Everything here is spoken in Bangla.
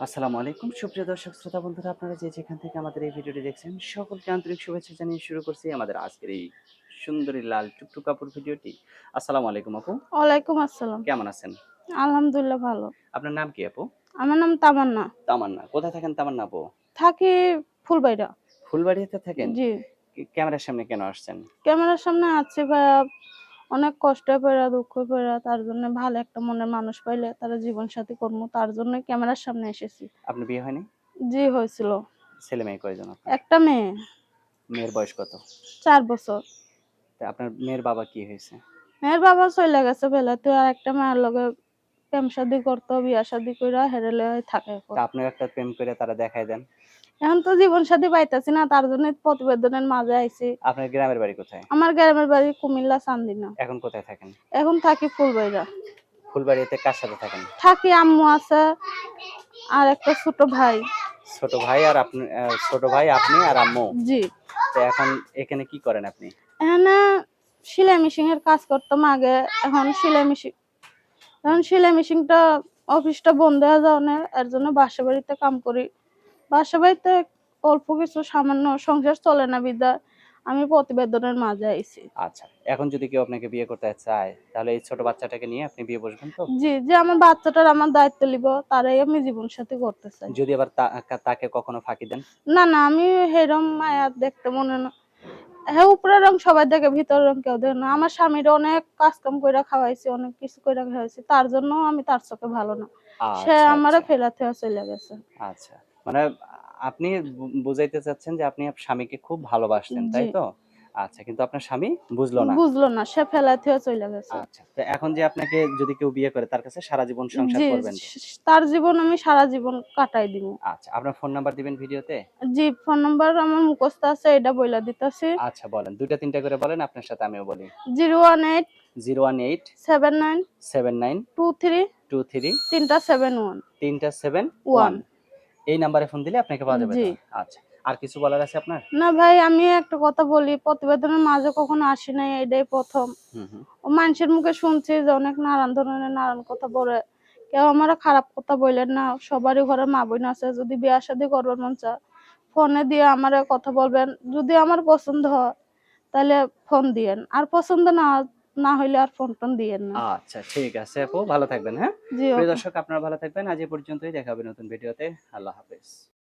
আসসালামু আলাইকুম সুপ্রিয় দর্শক শ্রোতা বন্ধুরা, আপনারা যে যেখান থেকে আমাদের এই ভিডিওটি দেখছেন সকলকে আন্তরিক শুভেচ্ছা জানিয়ে শুরু করছি আমাদের আজকের এই সুন্দরী লাল টুকটুক আপুর ভিডিওটি। আসসালামু আলাইকুম আপু, ওয়ালাইকুম আসসালাম। কেমন আছেন? আলহামদুলিল্লাহ ভালো। আপনার নাম কি আপু? আমার নাম তামান্না। তামান্না। কোথায় থাকেন তামান্না আপু? থাকি ফুলবাইরা। ফুলবাড়িতে থাকেন? জি। ক্যামেরার সামনে কেন আসছেন? ক্যামেরার সামনে আছি ভাইয়া, অনেক কষ্টে পইড়া দুঃখে পইড়া তার জন্য ভালো একটা মনের মানুষ পাইলে তারা জীবন সাথী করবো, তার জন্যই ক্যামেরার সামনে এসেছি। আপনার বিয়ে হয়নি? জি হয়েছিল। ছেলে মেয়ে কয়জন আপনার? একটা মেয়ে। মেয়ের বয়স কত? ৪ বছর। তা আপনার মেয়ের বাবা কি হয়েছে? মেয়ের বাবা চইলা গেছে ফেলাতে, আর একটা মায়ের লগে প্রেম শাদী করতো, বিয়া শাদী কইরা হেরে লইয়া থাকে তা এখন। আপনিও একটা প্রেম করে তারা দেখায় দেন। এখন তো জীবন সাথী পাইতাছি না, তার জন্য প্রতিবেদনের মাঝে আইছি। আপনার গ্রামের বাড়ি কোথায়? আমার গ্রামের বাড়ি কুমিল্লা চান্দিনা। এখন কোথায় থাকেন? এখন থাকি ফুলবাইরা। ফুলবাড়িতে কার সাথে থাকেন? থাকি আম্মু আছে আর একটা ছোট ভাই। ছোট ভাই আর আপনি, ছোট ভাই আপনি আর আম্মু। জি। তো এখন এখানে কি করেন আপনি? এখানে সেলাই মেশিন এর কাজ করতাম আগে। এখন সেলাই মেশিনটা অফিসটা বন্ধ হয়ে যাওয়ার এর জন্য বাসা বাড়িতে কাম করি। বাসা বাড়িতে অল্প কিছু সামান্য সংসার চলে না বিধায় আমি প্রতিবেদনের মাঝে আইছি। আচ্ছা। এখন যদি কেউ আপনাকে বিয়ে করতে চায়, তাহলে এই ছোট বাচ্চাটাকে নিয়ে আপনি বিয়ে বসবেন তো? জি, যে আমার বাচ্চাটার আমার দায়িত্ব লিব, তারাই আমি জীবন সাথী করতে চাই। যদি আবার তাকে কখনো ফাঁকি দেন? না, না, আমি হেরম মায়া দেখতে মনে না। হ্যাঁ, উপরের রং সবাই দেখে, ভিতরের রং কেউ দেখে না। আমার স্বামীর অনেক কাজ কাম কইরা খাওয়াইছি, অনেক কিছু কইরা খাওয়াইছি। তার জন্য আমি তার চোখে ভালো না। সে আচ্ছা, আমারে আচ্ছা, ফেলা থুয়া চইলা গেছে। আচ্ছা। মানে আপনি বুঝাইতে চাচ্ছেন যে আপনি স্বামীকে খুব ভালোবাসতেন, জি। তাই তো? আচ্ছা, কিন্তু আপনার স্বামী বুঝলো না। বুঝলো না। সে ফেলা থুয়া চইলা গেছে। আচ্ছা। তো এখন যে আপনাকে যদি কেউ বিয়ে করে তার কাছে সারা জীবন সংসার জি, করবেন তো? তার জীবন আমি সারা জীবন কাটাই দিব। আচ্ছা, আপনার ফোন নাম্বার দিবেন ভিডিওতে? জি, ফোন নাম্বার আমার মুখস্থ আছে, এটা বইলা দিতাছি। আচ্ছা বলেন। ২ টা ৩ টা করে বলেন, আপনার সাথে আমিও বলি। 018 018 79 79 23 23 3টা 71 3টা 71। 1। এই নাম্বারে ফোন দিলে আপনাকে পাওয়া যাবে জি। তো? আচ্ছা। আর কিছু বলার আছে আপনার? না ভাই, আমি একটা কথা বলি, প্রতিবেদনের মাঝে কখনো আসি নাই, এটাই ১ম। হুম, হুম। ও মানুষের মুখে শুনছি যে অনেক নানান ধরনের নানান কথা বলে। কেউ আমারে খারাপ কথা বইলেন না। সবারই ঘরে মা বোন আছে। যদি বিয়া শাদী করবার মন চায়, ফোনে দিয়ে আমারে কথা বলবেন। যদি আমার পছন্দ হয় তাহলে ফোন দিয়েন। আর পছন্দ না হইলে আর ফোন-টোন দিয়েন না। আচ্ছা, ঠিক আছে আপু, ভালো থাকবেন, হ্যাঁ? জি, প্রিয় ওকে। দর্শক, আপনারা ভালো থাকবেন। আজ এ পর্যন্তই, দেখা হবে নতুন ভিডিওতে। আল্লাহ হাফেজ।